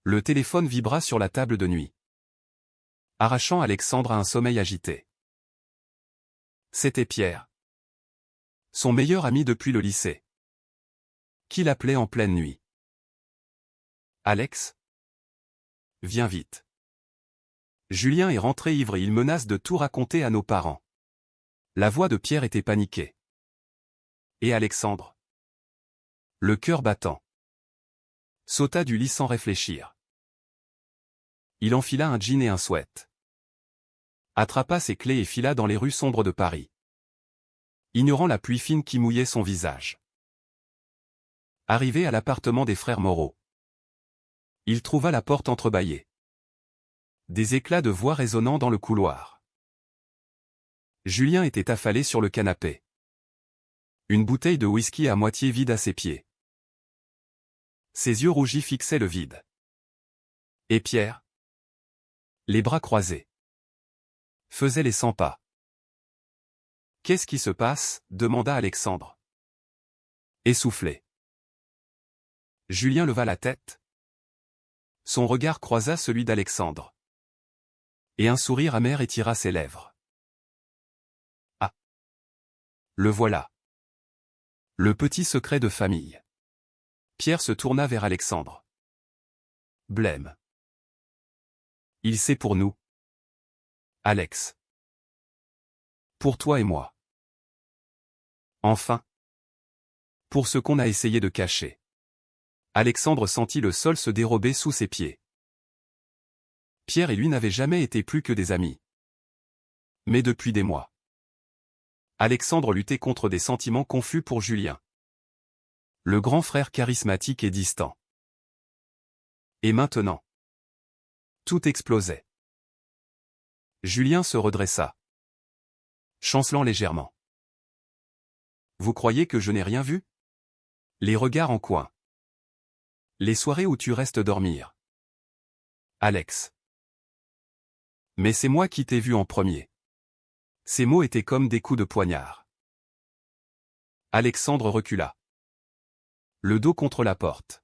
Le téléphone vibra sur la table de nuit, arrachant Alexandre à un sommeil agité. C'était Pierre, son meilleur ami depuis le lycée, qui l'appelait en pleine nuit. « Alex, viens vite. Julien est rentré ivre et il menace de tout raconter à nos parents. » La voix de Pierre était paniquée. Et Alexandre, le cœur battant, sauta du lit sans réfléchir. Il enfila un jean et un sweat, attrapa ses clés et fila dans les rues sombres de Paris, ignorant la pluie fine qui mouillait son visage. Arrivé à l'appartement des frères Moreau, il trouva la porte entrebâillée. Des éclats de voix résonnant dans le couloir. Julien était affalé sur le canapé. Une bouteille de whisky à moitié vide à ses pieds. Ses yeux rougis fixaient le vide. Et Pierre, les bras croisés, faisait les 100 pas. « Qu'est-ce qui se passe ?» demanda Alexandre, essoufflé. Julien leva la tête. Son regard croisa celui d'Alexandre. Et un sourire amer étira ses lèvres. Ah! Le voilà. Le petit secret de famille. Pierre se tourna vers Alexandre. Blême. Il sait pour nous. Alex. Pour toi et moi. Enfin. Pour ce qu'on a essayé de cacher. Alexandre sentit le sol se dérober sous ses pieds. Pierre et lui n'avaient jamais été plus que des amis. Mais depuis des mois, Alexandre luttait contre des sentiments confus pour Julien. Le grand frère charismatique et distant. Et maintenant, tout explosait. Julien se redressa, chancelant légèrement. Vous croyez que je n'ai rien vu? Les regards en coin. Les soirées où tu restes dormir. Alex. Mais c'est moi qui t'ai vu en premier. Ces mots étaient comme des coups de poignard. Alexandre recula, le dos contre la porte.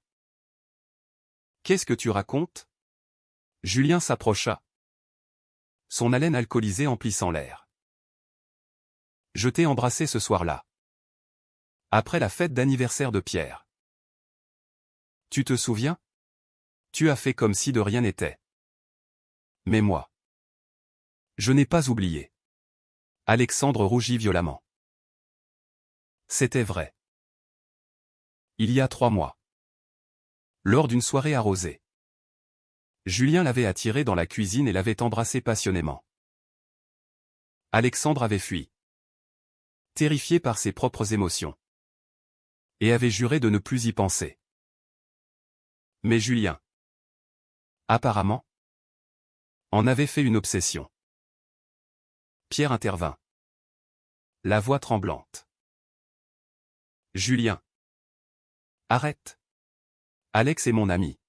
Qu'est-ce que tu racontes? Julien s'approcha. Son haleine alcoolisée emplissant l'air. Je t'ai embrassé ce soir-là. Après la fête d'anniversaire de Pierre. Tu te souviens? Tu as fait comme si de rien n'était. Mais moi, je n'ai pas oublié. Alexandre rougit violemment. C'était vrai. Il y a 3 mois. Lors d'une soirée arrosée. Julien l'avait attiré dans la cuisine et l'avait embrassé passionnément. Alexandre avait fui, terrifié par ses propres émotions. Et avait juré de ne plus y penser. Mais Julien, apparemment, en avait fait une obsession. Pierre intervint, la voix tremblante. Julien. Arrête. Alex est mon ami.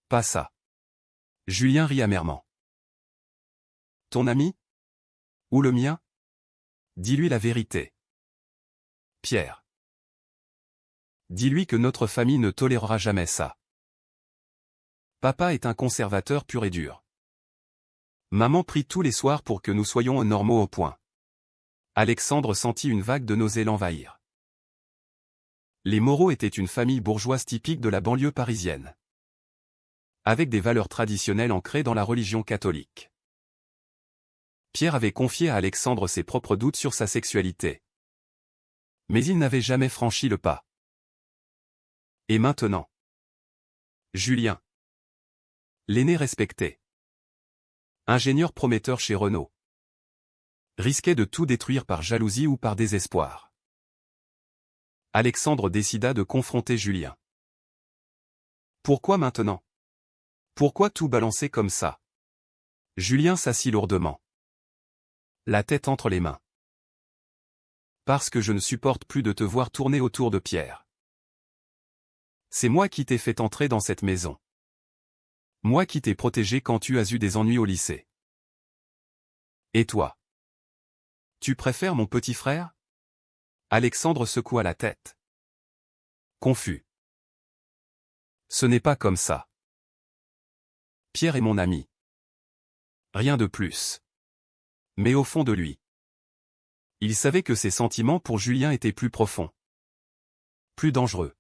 Pas ça. Julien rit amèrement. Ton ami? Ou le mien? Dis-lui la vérité. Pierre. Dis-lui que notre famille ne tolérera jamais ça. Papa est un conservateur pur et dur. Maman prie tous les soirs pour que nous soyons normaux au point. Alexandre sentit une vague de nausée l'envahir. Les Moreau étaient une famille bourgeoise typique de la banlieue parisienne, avec des valeurs traditionnelles ancrées dans la religion catholique. Pierre avait confié à Alexandre ses propres doutes sur sa sexualité. Mais il n'avait jamais franchi le pas. Et maintenant, Julien, l'aîné respecté, ingénieur prometteur chez Renault, risquait de tout détruire par jalousie ou par désespoir. Alexandre décida de confronter Julien. Pourquoi maintenant? Pourquoi tout balancer comme ça? Julien s'assit lourdement, la tête entre les mains. Parce que je ne supporte plus de te voir tourner autour de Pierre. C'est moi qui t'ai fait entrer dans cette maison. Moi qui t'ai protégé quand tu as eu des ennuis au lycée. Et toi? Tu préfères mon petit frère? Alexandre secoua la tête, confus. Ce n'est pas comme ça. Pierre est mon ami. Rien de plus. Mais au fond de lui, il savait que ses sentiments pour Julien étaient plus profonds. Plus dangereux.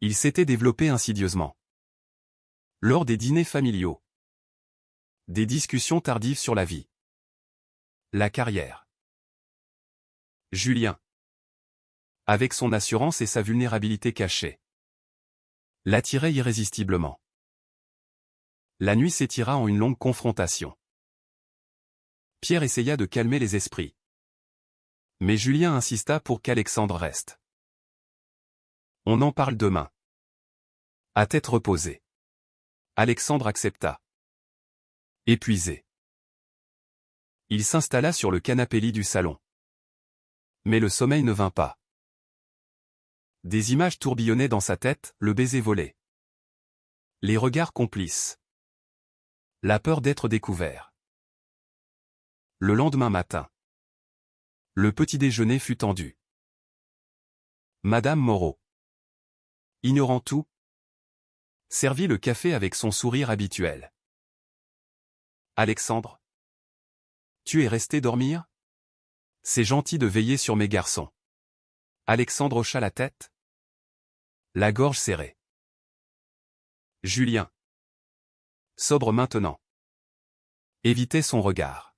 Ils s'étaient développés insidieusement. Lors des dîners familiaux. Des discussions tardives sur la vie. La carrière. Julien, avec son assurance et sa vulnérabilité cachée, l'attirait irrésistiblement. La nuit s'étira en une longue confrontation. Pierre essaya de calmer les esprits. Mais Julien insista pour qu'Alexandre reste. On en parle demain. À tête reposée. Alexandre accepta. Épuisé. Il s'installa sur le canapé-lit du salon. Mais le sommeil ne vint pas. Des images tourbillonnaient dans sa tête, le baiser volé. Les regards complices. La peur d'être découvert. Le lendemain matin. Le petit déjeuner fut tendu. Madame Moreau, ignorant tout, servit le café avec son sourire habituel. Alexandre, tu es resté dormir? C'est gentil de veiller sur mes garçons. Alexandre hocha la tête. La gorge serrée. Julien, sobre maintenant, évitait son regard.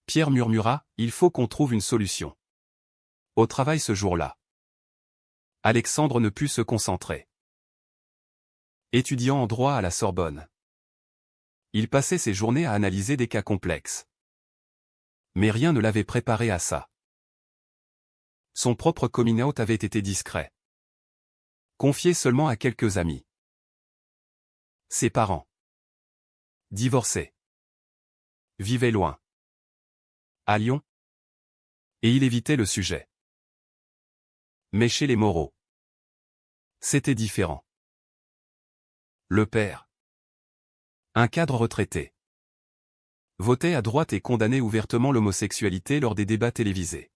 Pierre murmura, il faut qu'on trouve une solution. Au travail ce jour-là. Alexandre ne put se concentrer. Étudiant en droit à la Sorbonne. Il passait ses journées à analyser des cas complexes. Mais rien ne l'avait préparé à ça. Son propre coming out avait été discret. Confié seulement à quelques amis. Ses parents. Divorcés. Vivaient loin. À Lyon. Et il évitait le sujet. Mais chez les Moreau, c'était différent. Le père, un cadre retraité, votait à droite et condamnait ouvertement l'homosexualité lors des débats télévisés.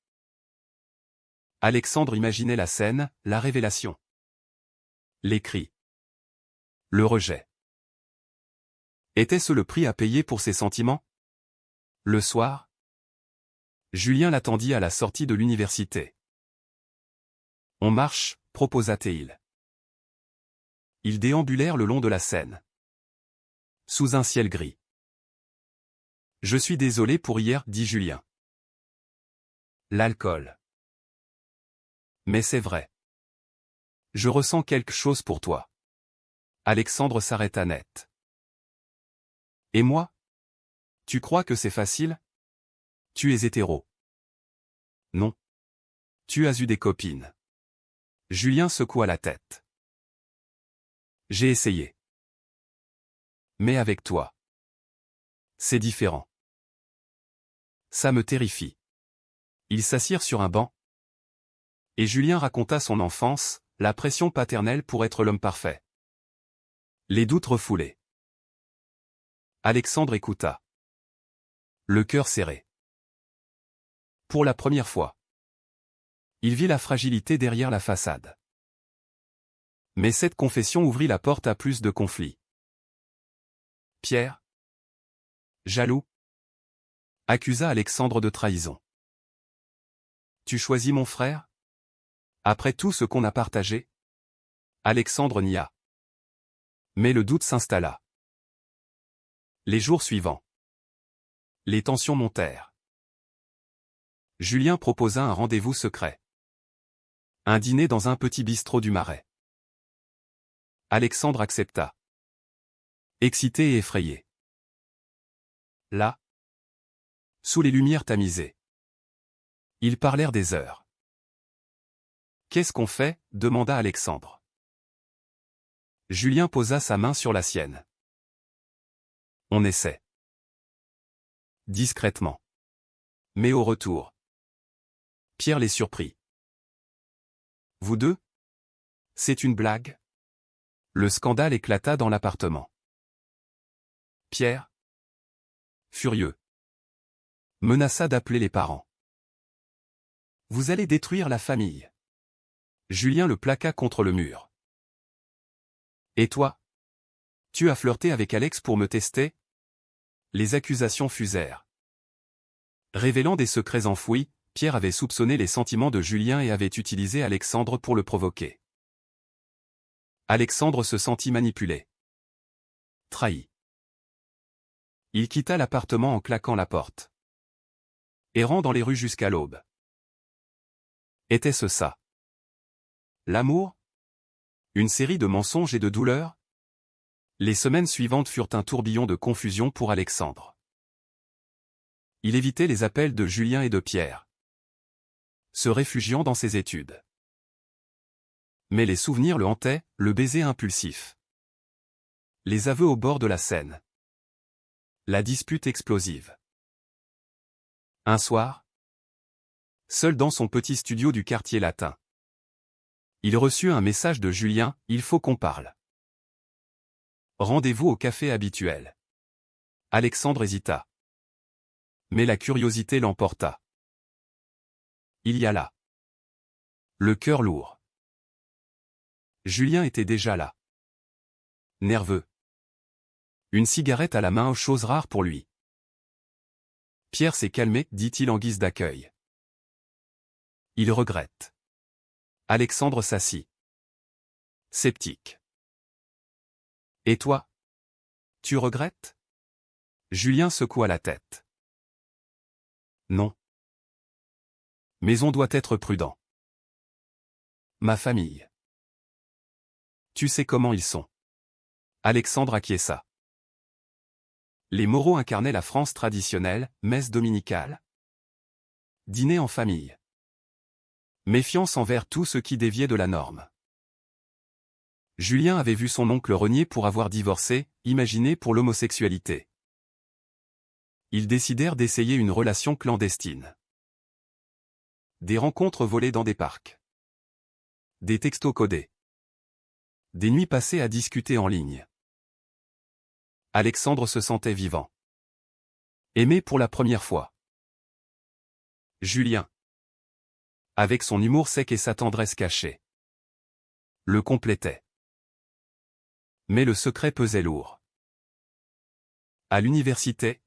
Alexandre imaginait la scène, la révélation. Les cris. Le rejet. Était-ce le prix à payer pour ses sentiments? Le soir, Julien l'attendit à la sortie de l'université. On marche, proposa-t-il. Ils déambulèrent le long de la Seine. Sous un ciel gris. Je suis désolé pour hier, dit Julien. L'alcool. Mais c'est vrai. Je ressens quelque chose pour toi. Alexandre s'arrêta net. Et moi? Tu crois que c'est facile? Tu es hétéro. Non. Tu as eu des copines. Julien secoua la tête. J'ai essayé. Mais avec toi. C'est différent. Ça me terrifie. Ils s'assirent sur un banc. Et Julien raconta son enfance, la pression paternelle pour être l'homme parfait. Les doutes refoulés. Alexandre écouta. Le cœur serré. Pour la première fois. Il vit la fragilité derrière la façade. Mais cette confession ouvrit la porte à plus de conflits. Pierre, jaloux, accusa Alexandre de trahison. Tu choisis mon frère? Après tout ce qu'on a partagé? Alexandre nia. Mais le doute s'installa. Les jours suivants. Les tensions montèrent. Julien proposa un rendez-vous secret. Un dîner dans un petit bistrot du Marais. Alexandre accepta. Excité et effrayé. Là, sous les lumières tamisées, ils parlèrent des heures. Qu'est-ce qu'on fait? Demanda Alexandre. Julien posa sa main sur la sienne. On essaie. Discrètement. Mais au retour, Pierre les surprit. Vous deux? C'est une blague? Le scandale éclata dans l'appartement. Pierre, furieux, menaça d'appeler les parents. Vous allez détruire la famille. Julien le plaqua contre le mur. Et toi? Tu as flirté avec Alex pour me tester? Les accusations fusèrent. Révélant des secrets enfouis, Pierre avait soupçonné les sentiments de Julien et avait utilisé Alexandre pour le provoquer. Alexandre se sentit manipulé. Trahi. Il quitta l'appartement en claquant la porte. Errant dans les rues jusqu'à l'aube. Était-ce ça? L'amour? Une série de mensonges et de douleurs? Les semaines suivantes furent un tourbillon de confusion pour Alexandre. Il évitait les appels de Julien et de Pierre, se réfugiant dans ses études. Mais les souvenirs le hantaient, le baiser impulsif. Les aveux au bord de la Seine. La dispute explosive. Un soir, seul dans son petit studio du quartier latin, il reçut un message de Julien, « Il faut qu'on parle. Rendez-vous au café habituel. » Alexandre hésita. Mais la curiosité l'emporta. Il y alla. Le cœur lourd. Julien était déjà là. Nerveux. Une cigarette à la main, chose rare pour lui. Pierre s'est calmé, dit-il en guise d'accueil. Il regrette. Alexandre s'assit. Sceptique. Et toi? Tu regrettes? Julien secoua la tête. Non. Mais on doit être prudent. Ma famille. Tu sais comment ils sont. Alexandre acquiesça. Les Moreau incarnaient la France traditionnelle, messe dominicale. Dîner en famille. Méfiance envers tout ce qui déviait de la norme. Julien avait vu son oncle renier pour avoir divorcé, imaginé pour l'homosexualité. Ils décidèrent d'essayer une relation clandestine. Des rencontres volées dans des parcs. Des textos codés. Des nuits passées à discuter en ligne. Alexandre se sentait vivant. Aimé pour la première fois. Julien. Avec son humour sec et sa tendresse cachée. Le complétait. Mais le secret pesait lourd. À l'université,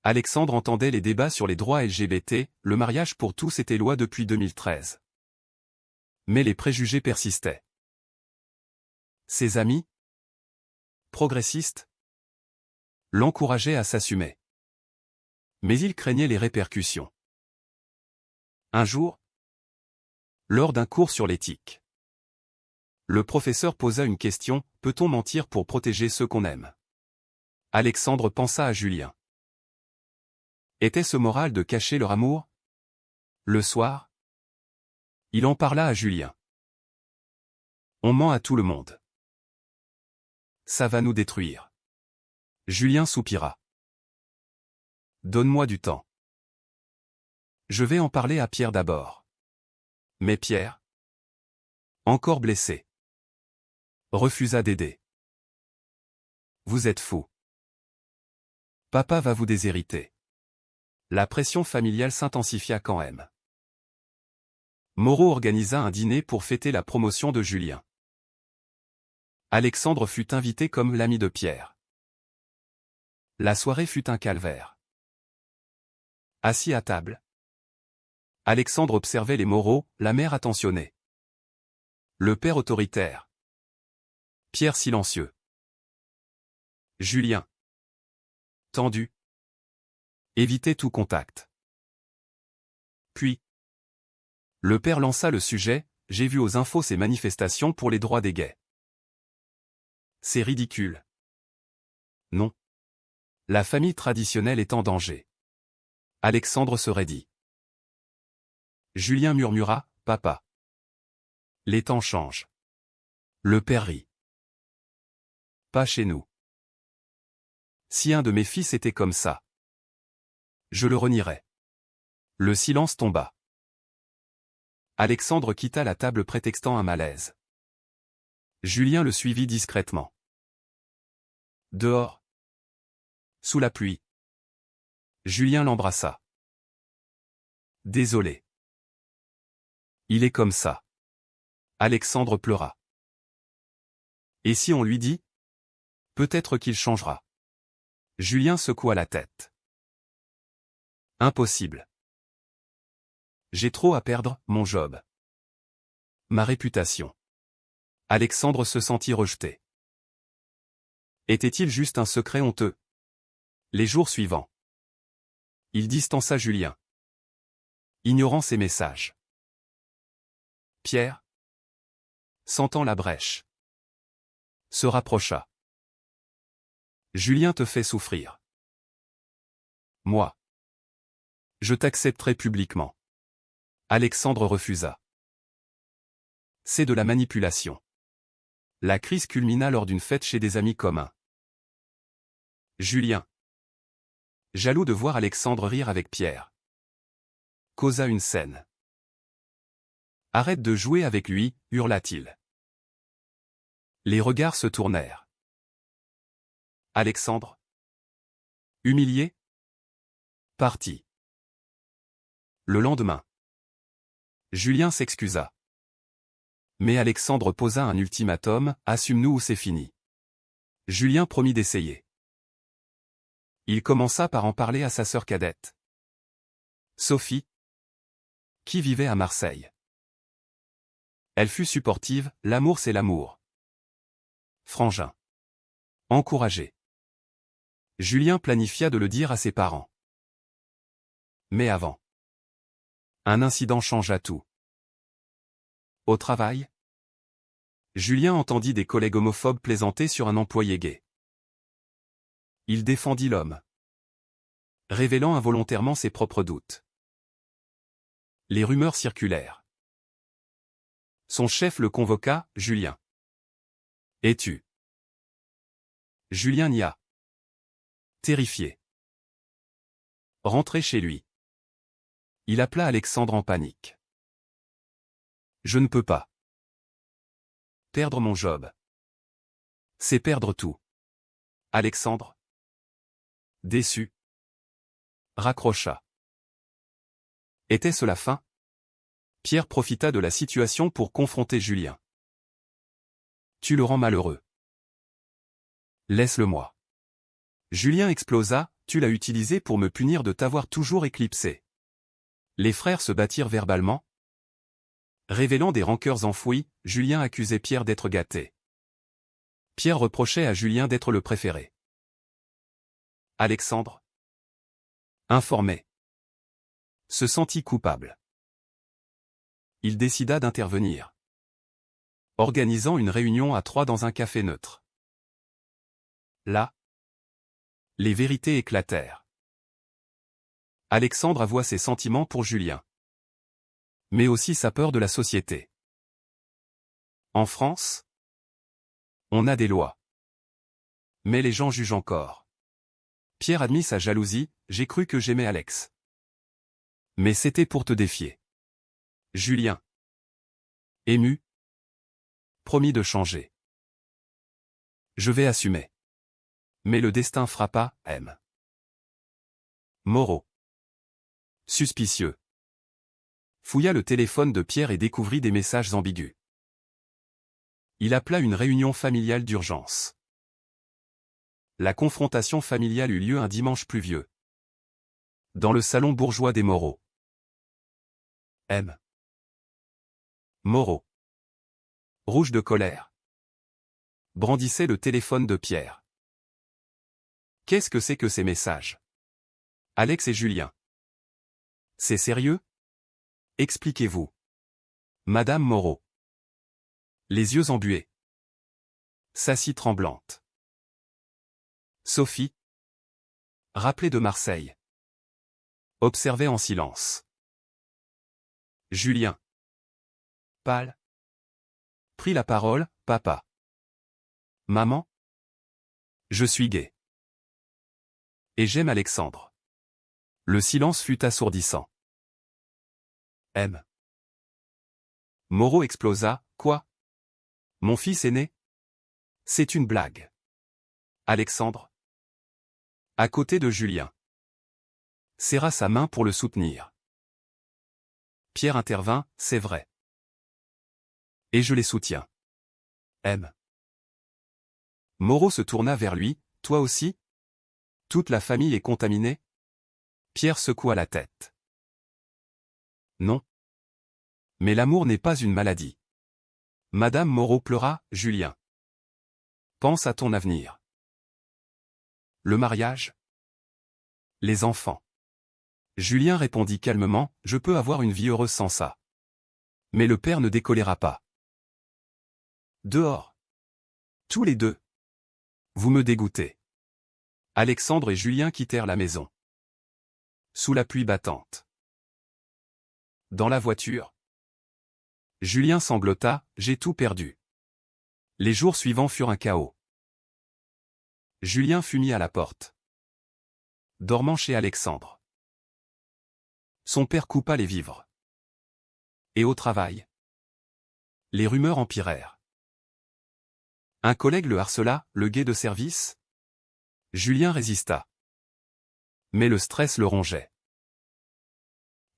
Alexandre entendait les débats sur les droits LGBT, le mariage pour tous était loi depuis 2013. Mais les préjugés persistaient. Ses amis, progressistes, l'encourageaient à s'assumer. Mais il craignait les répercussions. Un jour, lors d'un cours sur l'éthique, le professeur posa une question, peut-on mentir pour protéger ceux qu'on aime? Alexandre pensa à Julien. Était-ce moral de cacher leur amour? Le soir, il en parla à Julien. On ment à tout le monde. Ça va nous détruire. Julien soupira. Donne-moi du temps. Je vais en parler à Pierre d'abord. Mais Pierre, encore blessé, refusa d'aider. Vous êtes fou. Papa va vous déshériter. La pression familiale s'intensifia quand même. Moreau organisa un dîner pour fêter la promotion de Julien. Alexandre fut invité comme l'ami de Pierre. La soirée fut un calvaire. Assis à table, Alexandre observait les Moreau, la mère attentionnée. Le père autoritaire. Pierre silencieux. Julien. Tendu. Évitait tout contact. Puis, le père lança le sujet, j'ai vu aux infos ces manifestations pour les droits des gays. C'est ridicule. Non. La famille traditionnelle est en danger. Alexandre se raidit. Julien murmura, papa. Les temps changent. Le père rit. Pas chez nous. Si un de mes fils était comme ça, je le renierais. Le silence tomba. Alexandre quitta la table prétextant un malaise. Julien le suivit discrètement. Dehors. Sous la pluie. Julien l'embrassa. Désolé. Il est comme ça. Alexandre pleura. Et si on lui dit? Peut-être qu'il changera. Julien secoua la tête. Impossible. J'ai trop à perdre, mon job. Ma réputation. Alexandre se sentit rejeté. Était-il juste un secret honteux? Les jours suivants. Il distança Julien, ignorant ses messages. Pierre, sentant la brèche, se rapprocha. Julien te fait souffrir. Moi. Je t'accepterai publiquement. Alexandre refusa. C'est de la manipulation. La crise culmina lors d'une fête chez des amis communs. Julien, jaloux de voir Alexandre rire avec Pierre, causa une scène. Arrête de jouer avec lui, hurla-t-il. Les regards se tournèrent. Alexandre, humilié, partit. Le lendemain, Julien s'excusa. Mais Alexandre posa un ultimatum, assume-nous ou c'est fini. Julien promit d'essayer. Il commença par en parler à sa sœur cadette, Sophie, qui vivait à Marseille. Elle fut supportive, l'amour c'est l'amour. Frangin. Encouragé. Julien planifia de le dire à ses parents. Mais avant. Un incident changea tout. Au travail, Julien entendit des collègues homophobes plaisanter sur un employé gay. Il défendit l'homme, révélant involontairement ses propres doutes. Les rumeurs circulèrent. Son chef le convoqua, Julien. Es-tu? Julien nia. Terrifié. Rentré chez lui. Il appela Alexandre en panique. Je ne peux pas. Perdre mon job. C'est perdre tout. Alexandre, déçu, raccrocha. Était-ce la fin? Pierre profita de la situation pour confronter Julien. Tu le rends malheureux. Laisse-le-moi. Julien explosa, tu l'as utilisé pour me punir de t'avoir toujours éclipsé. Les frères se battirent verbalement. Révélant des rancœurs enfouies, Julien accusait Pierre d'être gâté. Pierre reprochait à Julien d'être le préféré. Alexandre, informé, se sentit coupable. Il décida d'intervenir, organisant une réunion à 3 dans un café neutre. Là, les vérités éclatèrent. Alexandre avoua ses sentiments pour Julien, mais aussi sa peur de la société. En France, on a des lois. Mais les gens jugent encore. Pierre admit sa jalousie, j'ai cru que j'aimais Alex. Mais c'était pour te défier. Julien, ému, promit de changer. Je vais assumer. Mais le destin frappa, M. Moreau. Suspicieux. Fouilla le téléphone de Pierre et découvrit des messages ambigus. Il appela une réunion familiale d'urgence. La confrontation familiale eut lieu un dimanche pluvieux. Dans le salon bourgeois des Moreau. M. Moreau, rouge de colère, brandissait le téléphone de Pierre. Qu'est-ce que c'est que ces messages? Alex et Julien. C'est sérieux? Expliquez-vous. Madame Moreau. Les yeux embués. S'assit tremblante. Sophie, rappelée de Marseille, observait en silence. Julien, pâle, prit la parole, papa. Maman? Je suis gay. Et j'aime Alexandre. Le silence fut assourdissant. M. Moreau explosa, quoi? Mon fils est né? C'est une blague. Alexandre, à côté de Julien, serra sa main pour le soutenir. Pierre intervint, c'est vrai. Et je les soutiens. M. Moreau se tourna vers lui, toi aussi? Toute la famille est contaminée? Pierre secoua la tête. Non. Mais l'amour n'est pas une maladie. Madame Moreau pleura, Julien. Pense à ton avenir. Le mariage? Les enfants. Julien répondit calmement, je peux avoir une vie heureuse sans ça. Mais le père ne décolléra pas. Dehors. Tous les deux. Vous me dégoûtez. Alexandre et Julien quittèrent la maison. Sous la pluie battante. Dans la voiture. Julien sanglota, j'ai tout perdu. Les jours suivants furent un chaos. Julien fut mis à la porte. Dormant chez Alexandre. Son père coupa les vivres. Et au travail. Les rumeurs empirèrent. Un collègue le harcela, le guet de service. Julien résista. Mais le stress le rongeait.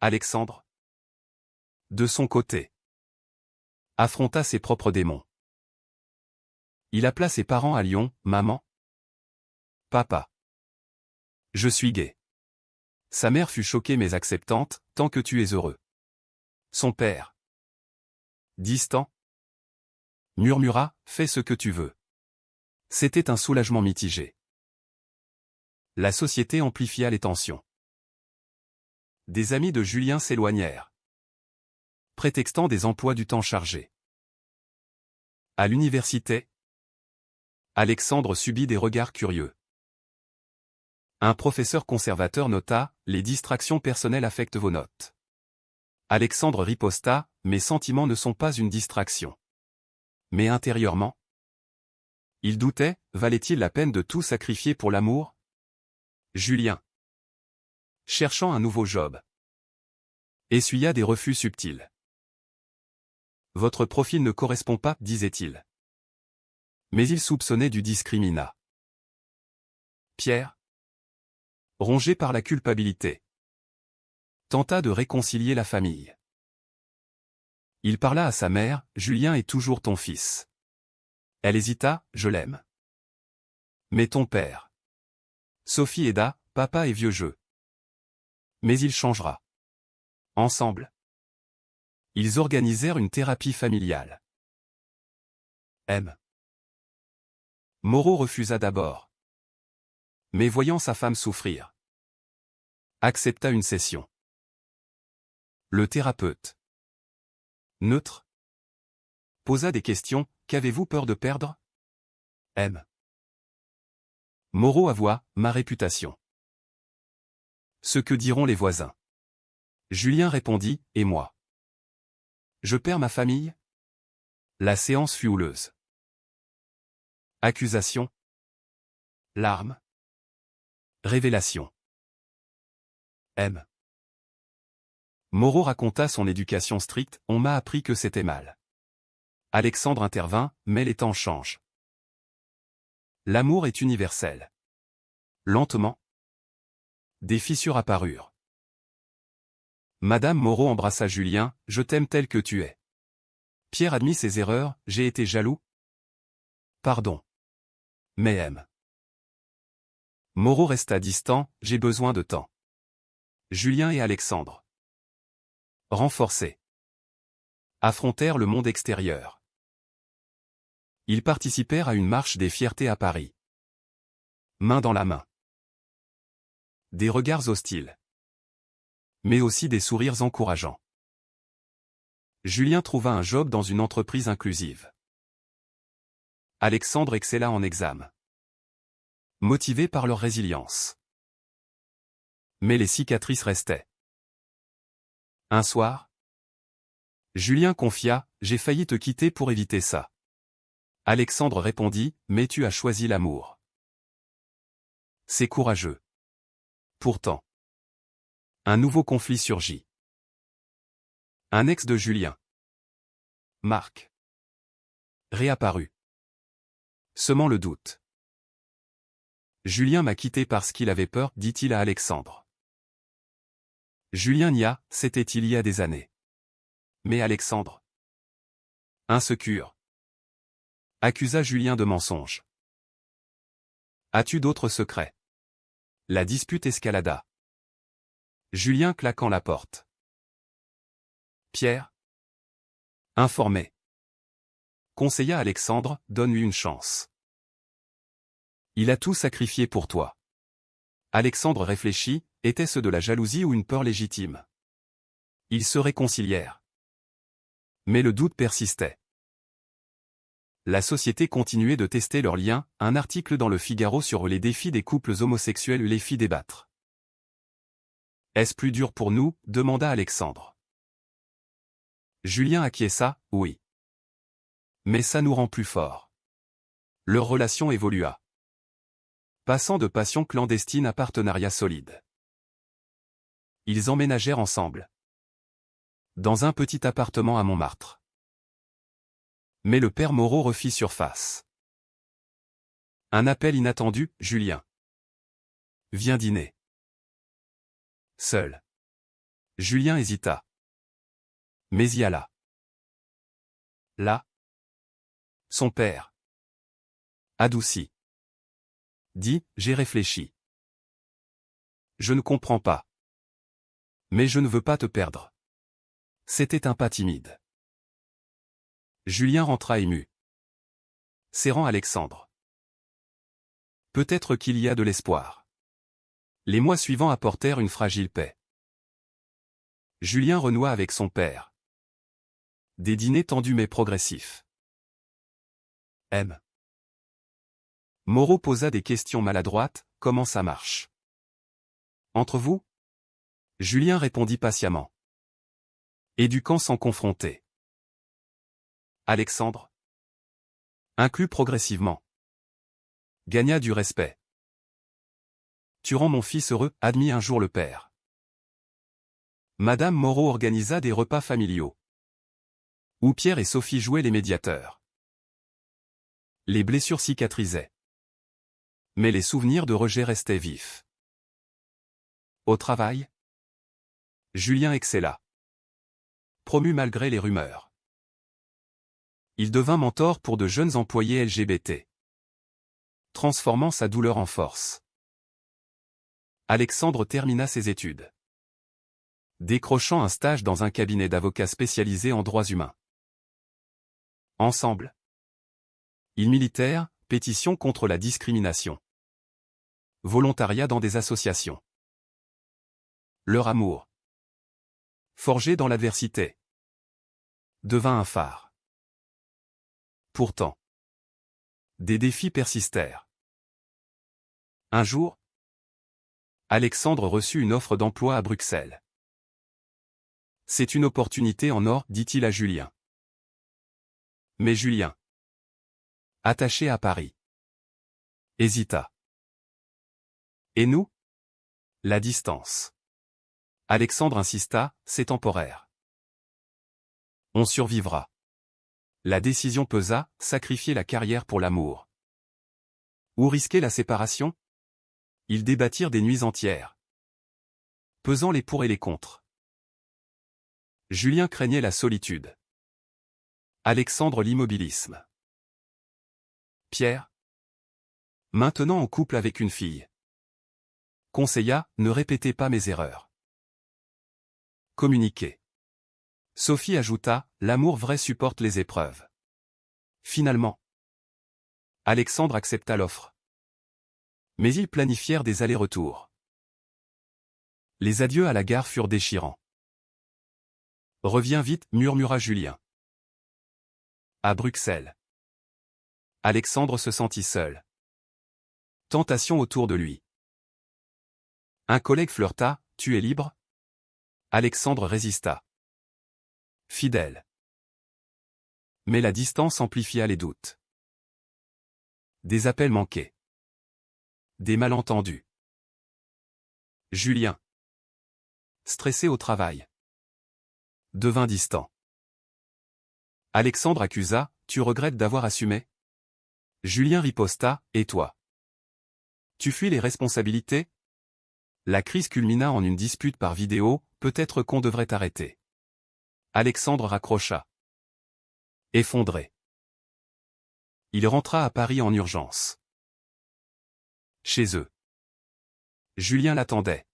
Alexandre, de son côté, affronta ses propres démons. Il appela ses parents à Lyon, maman. Papa. Je suis gay. Sa mère fut choquée mais acceptante, tant que tu es heureux. Son père. Distant. Murmura, fais ce que tu veux. C'était un soulagement mitigé. La société amplifia les tensions. Des amis de Julien s'éloignèrent, prétextant des emplois du temps chargés. À l'université, Alexandre subit des regards curieux. Un professeur conservateur nota, les distractions personnelles affectent vos notes. Alexandre riposta, mes sentiments ne sont pas une distraction. Mais intérieurement, il doutait, valait-il la peine de tout sacrifier pour l'amour? Julien, cherchant un nouveau job, essuya des refus subtils. Votre profil ne correspond pas, disait-il. Mais il soupçonnait du discriminat. Pierre, rongé par la culpabilité, tenta de réconcilier la famille. Il parla à sa mère, Julien est toujours ton fils. Elle hésita, je l'aime. Mais ton père. Sophie aida, papa est vieux jeu. Mais il changera. Ensemble. Ils organisèrent une thérapie familiale. M. Moreau refusa d'abord. Mais voyant sa femme souffrir, accepta une session. Le thérapeute, neutre, posa des questions, qu'avez-vous peur de perdre? M. Moreau avoua, ma réputation. Ce que diront les voisins. Julien répondit, et moi? Je perds ma famille? La séance fut houleuse. Accusation. Larmes. Révélation. M. Moreau raconta son éducation stricte, on m'a appris que c'était mal. Alexandre intervint, mais les temps changent. L'amour est universel. Lentement, des fissures apparurent. Madame Moreau embrassa Julien, je t'aime tel que tu es. Pierre admit ses erreurs, j'ai été jaloux. Pardon. Mais M. Moreau resta distant, j'ai besoin de temps. Julien et Alexandre, renforcés, affrontèrent le monde extérieur. Ils participèrent à une marche des fiertés à Paris. Main dans la main. Des regards hostiles. Mais aussi des sourires encourageants. Julien trouva un job dans une entreprise inclusive. Alexandre excella en examen. Motivé par leur résilience. Mais les cicatrices restaient. Un soir, Julien confia, j'ai failli te quitter pour éviter ça. Alexandre répondit, mais tu as choisi l'amour. C'est courageux. Pourtant, un nouveau conflit surgit. Un ex de Julien, Marc, réapparut, semant le doute. Julien m'a quitté parce qu'il avait peur, dit-il à Alexandre. Julien nia, c'était il y a des années. Mais Alexandre, insécure, accusa Julien de mensonge. As-tu d'autres secrets? La dispute escalada. Julien claquant la porte. Pierre, informé, conseilla Alexandre, donne-lui une chance. Il a tout sacrifié pour toi. Alexandre réfléchit, était-ce de la jalousie ou une peur légitime? Ils se réconcilièrent. Mais le doute persistait. La société continuait de tester leurs liens, un article dans le Figaro sur les défis des couples homosexuels les fit débattre. Est-ce plus dur pour nous? Demanda Alexandre. Julien acquiesça, oui. Mais ça nous rend plus forts. Leur relation évolua. Passant de passion clandestine à partenariat solide. Ils emménagèrent ensemble. Dans un petit appartement à Montmartre. Mais le père Moreau refit surface. Un appel inattendu, Julien. Viens dîner. Seul. Julien hésita. Mais y alla. Là. Son père. Adouci. Dit, j'ai réfléchi. Je ne comprends pas. Mais je ne veux pas te perdre. C'était un pas timide. Julien rentra ému. Serrant Alexandre. Peut-être qu'il y a de l'espoir. Les mois suivants apportèrent une fragile paix. Julien renoua avec son père. Des dîners tendus mais progressifs. M. Moreau posa des questions maladroites, comment ça marche? Entre vous? Julien répondit patiemment. Éduquant sans confronter. Alexandre, inclus progressivement, gagna du respect. Tu rends mon fils heureux, admit un jour le père. Madame Moreau organisa des repas familiaux, où Pierre et Sophie jouaient les médiateurs. Les blessures cicatrisaient. Mais les souvenirs de rejet restaient vifs. Au travail, Julien excella. Promu malgré les rumeurs. Il devint mentor pour de jeunes employés LGBT. Transformant sa douleur en force. Alexandre termina ses études. Décrochant un stage dans un cabinet d'avocats spécialisé en droits humains. Ensemble. Ils militèrent, pétition contre la discrimination. Volontariat dans des associations. Leur amour, forgé dans l'adversité, devint un phare. Pourtant, des défis persistèrent. Un jour, Alexandre reçut une offre d'emploi à Bruxelles. C'est une opportunité en or, dit-il à Julien. Mais Julien, attaché à Paris, hésita. Et nous? La distance. Alexandre insista, c'est temporaire. On survivra. La décision pesa, sacrifier la carrière pour l'amour. Ou risquer la séparation? Ils débattirent des nuits entières. Pesant les pour et les contre. Julien craignait la solitude. Alexandre l'immobilisme. Pierre, maintenant en couple avec une fille, conseilla, ne répétez pas mes erreurs. Communiquer. Sophie ajouta, l'amour vrai supporte les épreuves. Finalement, Alexandre accepta l'offre. Mais ils planifièrent des allers-retours. Les adieux à la gare furent déchirants. Reviens vite, murmura Julien. À Bruxelles. Alexandre se sentit seul. Tentation autour de lui. Un collègue flirta, tu es libre? Alexandre résista. Fidèle. Mais la distance amplifia les doutes. Des appels manqués. Des malentendus. Julien, stressé au travail, devint distant. Alexandre accusa, tu regrettes d'avoir assumé? Julien riposta, et toi? Tu fuis les responsabilités? La crise culmina en une dispute par vidéo, peut-être qu'on devrait arrêter. Alexandre raccrocha. Effondré. Il rentra à Paris en urgence. Chez eux. Julien l'attendait.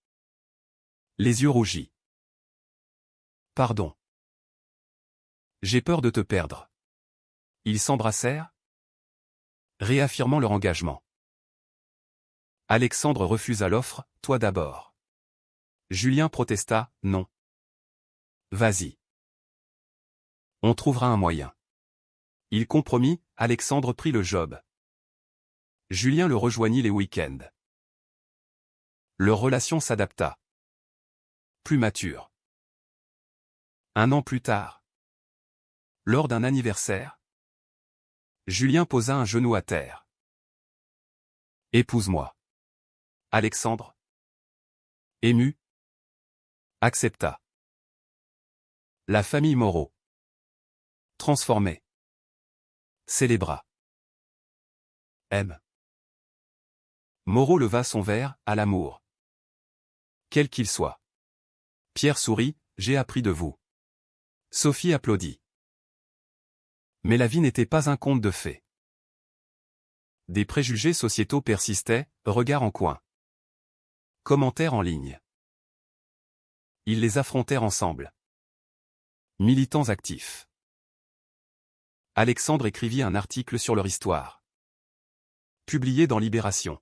Les yeux rougis. Pardon. J'ai peur de te perdre. Ils s'embrassèrent, réaffirmant leur engagement. Alexandre refusa l'offre, toi d'abord. Julien protesta, non. Vas-y. On trouvera un moyen. Il compromit, Alexandre prit le job. Julien le rejoignit les week-ends. Leur relation s'adapta. Plus mature. Un an plus tard. Lors d'un anniversaire, Julien posa un genou à terre. Épouse-moi. Alexandre, ému, accepta. La famille Moreau, transformée, célébra. M. Moreau leva son verre, à l'amour. Quel qu'il soit. Pierre sourit, j'ai appris de vous. Sophie applaudit. Mais la vie n'était pas un conte de fées. Des préjugés sociétaux persistaient, regards en coin. Commentaires en ligne. Ils les affrontèrent ensemble. Militants actifs. Alexandre écrivit un article sur leur histoire. Publié dans Libération.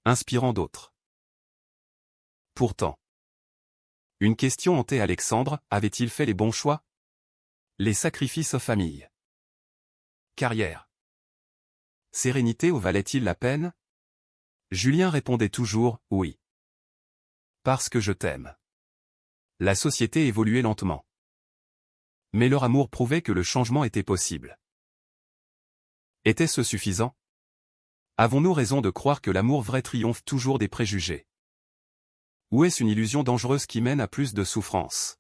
Inspirant d'autres. Pourtant. Une question hantait Alexandre, avait-il fait les bons choix? Les sacrifices aux familles. Carrière. Sérénité ou valait-il la peine? Julien répondait toujours, oui. Parce que je t'aime. La société évoluait lentement. Mais leur amour prouvait que le changement était possible. Était-ce suffisant? Avons-nous raison de croire que l'amour vrai triomphe toujours des préjugés? Ou est-ce une illusion dangereuse qui mène à plus de souffrance?